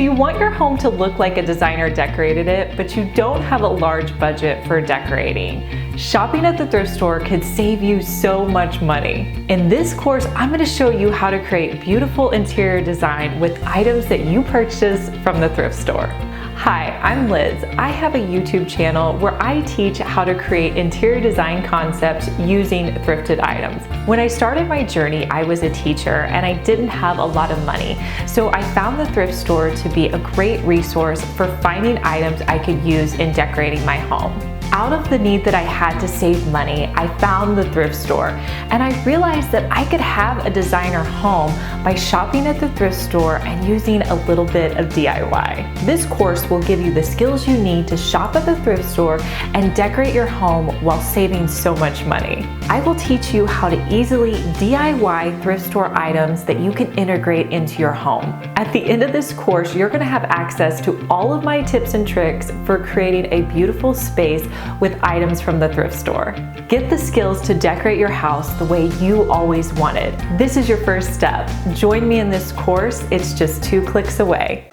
you want your home to look like a designer decorated it, but you don't have a large budget for decorating. Shopping at the thrift store could save you so much money. In this course, I'm going to show you how to create beautiful interior design with items that you purchase from the thrift store. Hi, I'm Liz. I have a YouTube channel where I teach how to create interior design concepts using thrifted items. When I started my journey, I was a teacher and I didn't have a lot of money. So I found the thrift store to be a great resource for finding items I could use in decorating my home. Out of the need that I had to save money, I found the thrift store, and I realized that I could have a designer home by shopping at the thrift store and using a little bit of DIY. This course will give you the skills you need to shop at the thrift store and decorate your home while saving so much money. I will teach you how to easily DIY thrift store items that you can integrate into your home. At the end of this course, you're going to have access to all of my tips and tricks for creating a beautiful space with items from the thrift store. Get the skills to decorate your house the way you always wanted. This is your first step. Join me in this course. It's just 2 clicks away.